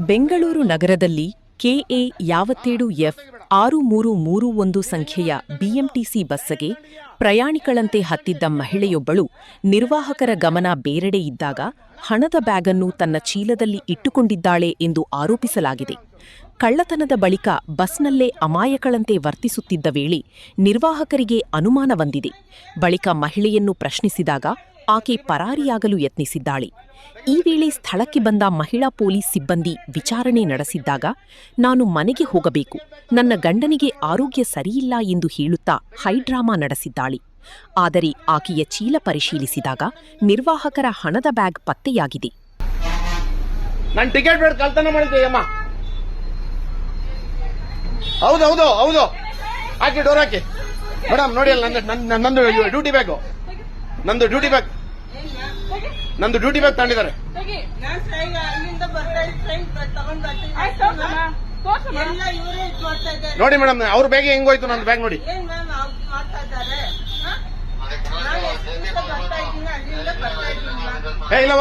ಬೆಂಗಳೂರು ನಗರದಲ್ಲಿ K A 57F6331 ಸಂಖ್ಯೆಯ BMTC ಬಸ್ಸಿಗೆ ಪ್ರಯಾಣಿಕಳಂತೆ ಹತ್ತಿದ್ದ ಮಹಿಳೆಯೊಬ್ಬಳು ನಿರ್ವಾಹಕರ ಗಮನ ಬೇರೆಡೆ ಇದ್ದಾಗ ಹಣದ ಬ್ಯಾಗನ್ನು ತನ್ನ ಚೀಲದಲ್ಲಿ ಇಟ್ಟುಕೊಂಡಿದ್ದಾಳೆ ಎಂದು ಆರೋಪಿಸಲಾಗಿದೆ. ಕಳ್ಳತನದ ಬಳಿಕ ಬಸ್ನಲ್ಲೇ ಅಮಾಯಕಳಂತೆ ವರ್ತಿಸುತ್ತಿದ್ದ ವೇಳೆ ನಿರ್ವಾಹಕರಿಗೆ ಅನುಮಾನ ಬಂದಿದೆ. ಬಳಿಕ ಮಹಿಳೆಯನ್ನು ಪ್ರಶ್ನಿಸಿದಾಗ ಆಕೆ ಪರಾರಿಯಾಗಲು ಯತ್ನಿಸಿದ್ದಾಳೆ. ಈ ವೇಳೆ ಸ್ಥಳಕ್ಕೆ ಬಂದ ಮಹಿಳಾ ಪೊಲೀಸ್ ಸಿಬ್ಬಂದಿ ವಿಚಾರಣೆ ನಡೆಸಿದ್ದಾಗ, ನಾನು ಮನೆಗೆ ಹೋಗಬೇಕು, ನನ್ನ ಗಂಡನಿಗೆ ಆರೋಗ್ಯ ಸರಿಯಿಲ್ಲ ಎಂದು ಹೇಳುತ್ತಾ ಹೈಡ್ರಾಮಾ ನಡೆಸಿದ್ದಾಳೆ. ಆದರೆ ಆಕೆಯ ಚೀಲ ಪರಿಶೀಲಿಸಿದಾಗ ನಿರ್ವಾಹಕರ ಹಣದ ಬ್ಯಾಗ್ ಪತ್ತೆಯಾಗಿದೆ. ನಾನು ಟಿಕೆಟ್ ಬೇಡ ಕಳ್ತನ ಮಾಡಿದ್ದೆ ಅಮ್ಮ. ಹೌದು ಹೌದು ಹೌದು, ಹಾಕಿ ಡೋರ್ ಹಾಕಿ ಮೇಡಮ್. ನೋಡಿ ಅಲ್ಲ, ನಂದು ಡ್ಯೂಟಿ ಬ್ಯಾಗ್, ನಂದು ಡ್ಯೂಟಿ ಬ್ಯಾಗ್ ತಗೊಂಡಿದ್ದಾರೆ. ನೋಡಿ ಮೇಡಮ್, ಅವ್ರ ಬ್ಯಾಗ್ ಹೆಂಗೋಯ್ತು, ನನ್ನ ಬ್ಯಾಗ್ ನೋಡಿ. ಇಲ್ಲ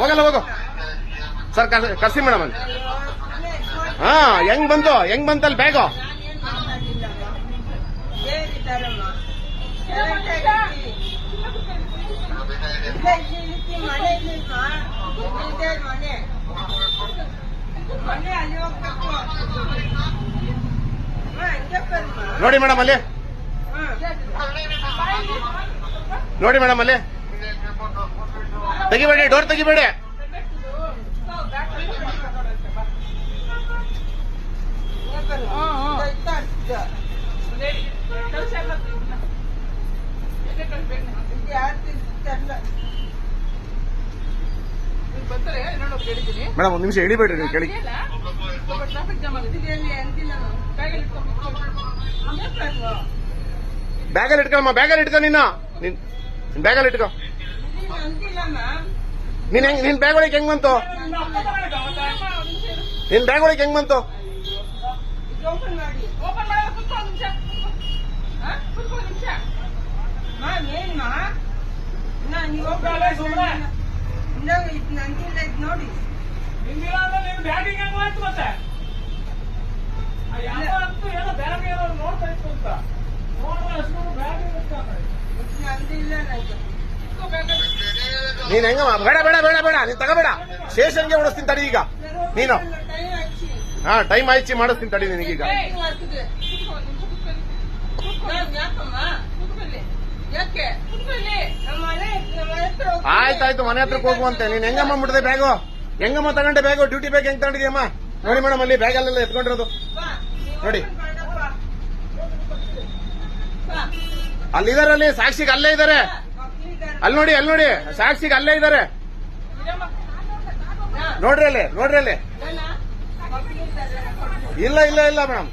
ಹೋಗಲ್ಲ ಹೋಗೋ ಸರ್, ಕರ್ಸಿ ಮೇಡಮ್ ಅಲ್ಲಿ. ಹಾ, ಹೆಂಗ್ ಬಂತಲ್ಲಿ ಬ್ಯಾಗು? ನೋಡಿ ಮೇಡಮ್ ಅಲ್ಲಿ, ನೋಡಿ ಮೇಡಮ್ ಅಲ್ಲಿ. ತೆಗಿಬೇಡಿ, ಡೋರ್ ತೆಗಿಬೇಡಿ. ಮೇಡಮ್ ಒಂದು ನಿಮಿಷ ಹಿಡಿಬೇಡ್ರಿ, ನೀವು ಕೇಳಿ. ಬ್ಯಾಗಲ್ಲಿ ಇಟ್ಕೊಮ್ಮ, ಬ್ಯಾಗಲ್ಲಿ ಇಟ್ಕೊ. ನಿನ್ನ ಬ್ಯಾಗಲ್ಲಿ ಇಟ್ಕೊ. ನಿನ್ ಬ್ಯಾಗ್ ಒಳಗೆ ಹೆಂಗ್ ಬಂತು? ನಿನ್ ಬ್ಯಾಗ್ ಒಳಗೆ ಹೆಂಗ್ ಬಂತು? ನೋಡಿ ನೀನ್ ಹೆಂಗ? ಬೇಡ ಬೇಡ ಬೇಡ ಬೇಡ, ನೀನ್ ತಗೋಬೇಡ. ಸ್ಟೇಷನ್ಗೆ ಓಡಿಸ್ತೀನಿ ತಡಿ ಈಗ ನೀನು. ಹಾ, ಟೈಮ್ ಆಯ್ತು, ಮಾಡಿಸ್ತೀನಿ ತಡಿ ನಿನಗೀಗ. ಆಯ್ತಾಯ್ತು, ಮನೆ ಹತ್ರಕ್ಕೆ ಹೋಗುವಂತೆ. ನೀನ್ ಹೆಂಗಮ್ಮ ಬಿಡದೆ ಬ್ಯಾಗು? ಹೆಂಗಮ್ಮ ತಗೊಂಡೆ ಬ್ಯಾಗು? ಡ್ಯೂಟಿ ಬ್ಯಾಗ್ ಹೆಂಗ್ ತಗೊಂಡಿದ್ಯಮ್ಮ? ನೋಡಿ ಮೇಡಮ್, ಅಲ್ಲಿ ಬ್ಯಾಗ್ ಅಲ್ಲೆಲ್ಲ ಎತ್ಕೊಂಡಿರೋದು ನೋಡಿ. ಅಲ್ಲಿದಾರೆ, ಅಲ್ಲಿ ಸಾಕ್ಷಿಗೆ ಅಲ್ಲೇ ಇದಾರೆ. ಅಲ್ಲಿ ನೋಡಿ, ಅಲ್ಲಿ ನೋಡಿ, ಸಾಕ್ಷಿಗೆ ಅಲ್ಲೇ ಇದಾರೆ. ನೋಡ್ರಿ ಅಲ್ಲಿ, ನೋಡ್ರಿ ಅಲ್ಲಿ. ಇಲ್ಲ ಇಲ್ಲ ಇಲ್ಲ ಮೇಡಮ್,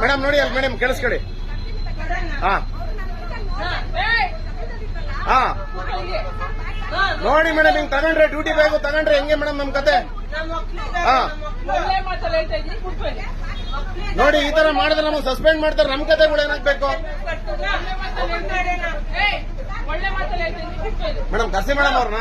ಮೇಡಮ್ ನೋಡಿ ಅಲ್ಲಿ. ಮೇಡಮ್ ಕೇಳಿಸ್ಕೊಳ್ಳಿ. ಹಾ ಹಾ, ನೋಡಿ ಮೇಡಮ್, ಹಿಂಗ್ ತಗೊಂಡ್ರೆ ಡ್ಯೂಟಿ ಬ್ಯಾಗು ತಗೊಂಡ್ರೆ ಹೆಂಗೆ ಮೇಡಮ್ ನಮ್ ಕತೆ? ಹಾ, ನೋಡಿ ಈ ತರ ಮಾಡಿದ್ರೆ ನಮಗೆ ಸಸ್ಪೆಂಡ್ ಮಾಡ್ತಾರೆ. ನಮ್ ಕತೆಗಳು ಏನಾಗ್ಬೇಕು ಮೇಡಮ್? ಕರ್ಸಿ ಮೇಡಮ್ ಅವ್ರನ್ನ.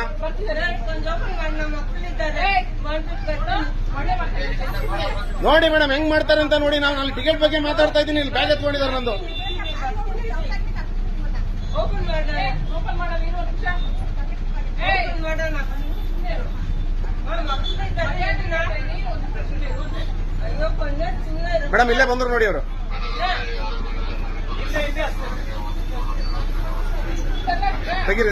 ನೋಡಿ ಮೇಡಮ್ ಹೆಂಗ್ ಮಾಡ್ತಾರೆ ಅಂತ ನೋಡಿ. ನಾನು ಅಲ್ಲಿ ಟಿಕೆಟ್ ಬಗ್ಗೆ ಮಾತಾಡ್ತಾ ಇದ್ದೀನಿ, ಇಲ್ಲಿ ಬ್ಯಾಗ್ ಎತ್ಕೊಂಡಿದ್ದಾರೆ ನಂದು. ಮೇಡಮ್ ಇಲ್ಲೇ ಬಂದ್ರು ನೋಡಿ ಅವರು. ತೆಗೀರಿ.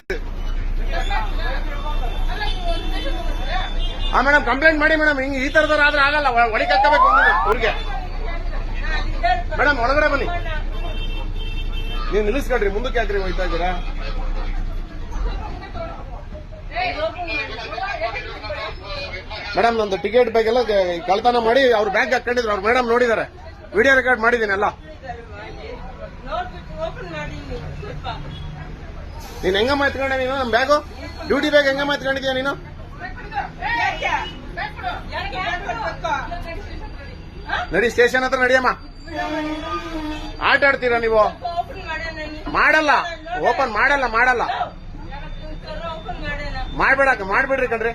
ಹಾ ಮೇಡಮ್, ಕಂಪ್ಲೇಂಟ್ ಮಾಡಿ ಮೇಡಮ್. ಹಿಂಗ್ ಈ ತರದವ್ರು ಆದ್ರೆ ಆಗಲ್ಲ, ಒಳಗೆ ಹಾಕಬೇಕು ಅವ್ರಿಗೆ. ಮೇಡಮ್ ಒಳಗಡೆ ಬನ್ನಿ. ನೀವು ನಿಲ್ಲಿಸ್ಕೊಳ್ರಿ, ಮುಂದಕ್ಕೆ ಯಾಕ್ರಿ ಹೋಯ್ತಾ ಇದ್ದೀರಾ? ಮೇಡಮ್ ನಂದು ಟಿಕೆಟ್ ಬ್ಯಾಗ್ ಎಲ್ಲ ಕಳ್ತನ ಮಾಡಿ ಅವ್ರ ಬ್ಯಾಗ್ ಹಾಕೊಂಡಿದ್ರು. ಅವ್ರು ಮೇಡಮ್ ನೋಡಿದ್ದಾರೆ, ವಿಡಿಯೋ ರೆಕಾರ್ಡ್ ಮಾಡಿದ್ದೀನಿ ಎಲ್ಲ. ನೀನ್ ಹೆಂಗಮ್ಮ ಎತ್ಕೊಂಡೆ ನೀನು ನಮ್ ಬ್ಯಾಗು? ಡ್ಯೂಟಿ ಬ್ಯಾಗ್ ಹೆಂಗಮ್ಮ ಎತ್ಕೊಂಡಿದ್ಯಾ ನೀನು? ನಡಿ, ಸ್ಟೇಷನ್ ಹತ್ರ ನಡಿಯಮ್ಮ. ಆಟ ಆಡ್ತೀರಾ ನೀವು? ಮಾಡಲ್ಲ, ಓಪನ್ ಮಾಡಲ್ಲ. ಮಾಡ್ಬಿಡ್ರಿ ಕಣ್ರಿ.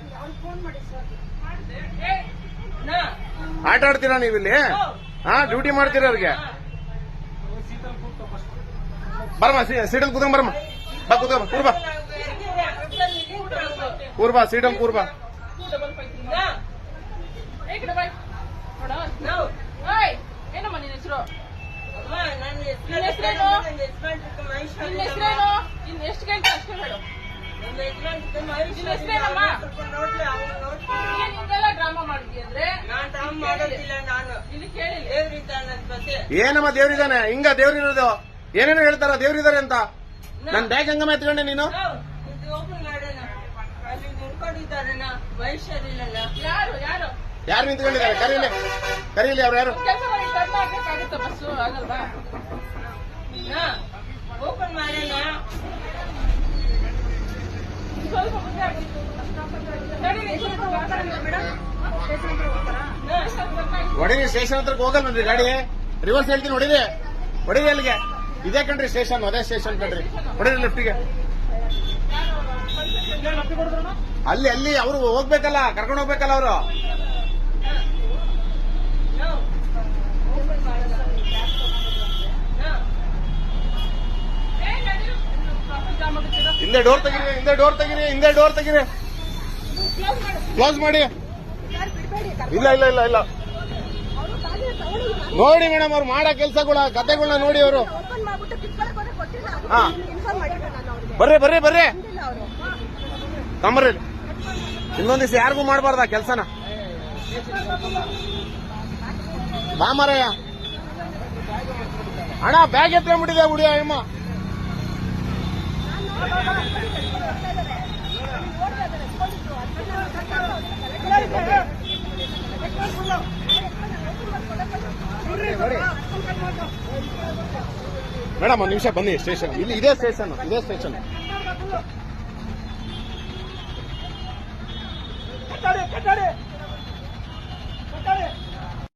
ಆಟ ಆಡ್ತೀರಾ ನೀವಿಲ್ಲಿ? ಡ್ಯೂಟಿ ಮಾಡ್ತೀರಾ ಅವ್ರಿಗೆ? ಬರಮ್ಮ ಸೀಟಲ್ ಕೂತ್ಕೊಂಡ್ ಬರಮ್ಮ. ಬಾ ಕೂತ್ಕೊಂಡ್ ಕೂರ್ಬಾ ಕೂರ್ಬಾ ಸೀಟಲ್ ಕೂರ್ಬಾ. ಏನಮ್ಮ ನಿನ್ನ ಹೆಸರು? ನನ್ನ ನಿನ್ನ ಹೆಸರೇನು? ಹೆಸರೇನು? ಇನ್ನು ಎಷ್ಟು ಗಂಟೆ ಅಷ್ಟೇ ಹೇಳು. ನನ್ನ ಯಜಮಾನ್ ನಿನ್ನ ಹೆಸರೇನಮ್ಮ? ನೋಡ್ಲಿ ಅವ್ನು ನೋಡ್ತೀನಿ. ನೀನ್ ಹಿಂಗೆಲ್ಲ ಡ್ರಾಮಾ ಮಾಡಿದ್ಯ ಅಂದ್ರೆ ನಾನ್ ಡ್ರಾಮ ಮಾಡೋದಿಲ್ಲ. ನಾನು ಇಲ್ಲಿ ಕೇಳಿಲ್ಲ. ದೇವ್ರಿದ್ದಾನೆ ನನ್ನ ಬಸ್ಸೆ. ಏನಮ್ಮ ದೇವ್ರಿದಾನೆ? ಹಿಂಗ ದೇವ್ರಿರೋದು ಏನೇನೋ ಹೇಳ್ತಾರ ದೇವ್ರಿದಾರೆ ಅಂತ. ನನ್ ಬ್ಯಾಗ್ ಹಂಗಮ್ಮ ಎತ್ಕೊಂಡೆ ನೀನು? ಇದು ಓಪನ್ ಮಾಡೋಣ. ಅಲ್ಲಿ ನಿಂತ್ಕೊಂಡಿದ್ದಾರೆ ವೈಶ್ಯರಿಲ್ಲ. ಯಾರು ಯಾರು ಯಾರು ನಿಂತ್ಕೊಂಡಿದ್ದಾರೆ? ಕರೀಲಿ ಅವ್ರು ಯಾರು? ಕೆಲಸ ಮಾಡಿ ಟರ್ನ್ ಆಗ್ಬೇಕಾಗುತ್ತೆ. ಬಸ್ಸು ಆಗಲ್ವಾ? ಓಪನ್ ಮಾಡೋಣ. ಸ್ವಲ್ಪ ಮುಂದೆ ಆಗಿತ್ತು. ನಡೀರಿ, ಸ್ವಲ್ಪ ಹೋಗ್ತಾರಾ ಮೇಡಮ್? ಸ್ಟೇಷನ್ ಹತ್ರ ಹೋಗ್ತಾರಾ? ಹೊಡೀರಿ, ಸ್ಟೇಷನ್ ಹತ್ರಕ್ಕೆ ಹೋಗಲ್ವನ್ರಿ ಗಾಡಿ. ರಿವರ್ಸ್ ಹೇಳ್ತೀನಿ, ಹೊಡೀರಿ ಅಲ್ಲಿಗೆ. ಇದೇ ಕಣ್ರಿ ಸ್ಟೇಷನ್, ಅದೇ ಸ್ಟೇಷನ್ ಕಣ್ರಿ. ಹೊಡೀರಿ ಲೆಫ್ಟಿಗೆ. ಅಲ್ಲಿ ಅವ್ರು ಹೋಗ್ಬೇಕಲ್ಲ, ಕರ್ಕೊಂಡು ಹೋಗ್ಬೇಕಲ್ಲ ಅವರು. ಹಿಂದೆ ಡೋರ್ ತೆಗೀರಿ. ಕ್ಲೋಸ್ ಮಾಡಿ. ಇಲ್ಲ ನೋಡಿ ಮೇಡಮ್, ಅವ್ರು ಮಾಡೋ ಕೆಲಸಗಳ ಕತೆಗಳನ್ನ ನೋಡಿ ಅವರು. ಹಾ ಬರ್ರಿ ತಮ್ಮರ್ರಿ. ಇನ್ನೊಂದ್ ದಿವಸ ಯಾರಿಗೂ ಮಾಡಬಾರ್ದ ಕೆಲಸನ. ಬಾ ಮಾರಯ್ಯ. ಅಣ್ಣ ಬ್ಯಾಗ್ ಎತ್ಕೊಂಡ್ಬಿಟ್ಟಿದೆ ಹುಡಿಯ ಅಮ್ಮ. ಮೇಡಮ್ ಒಂದ್ ನಿಮಿಷ ಬನ್ನಿ ಸ್ಟೇಷನ್. ಇದೇ ಸ್ಟೇಷನ್.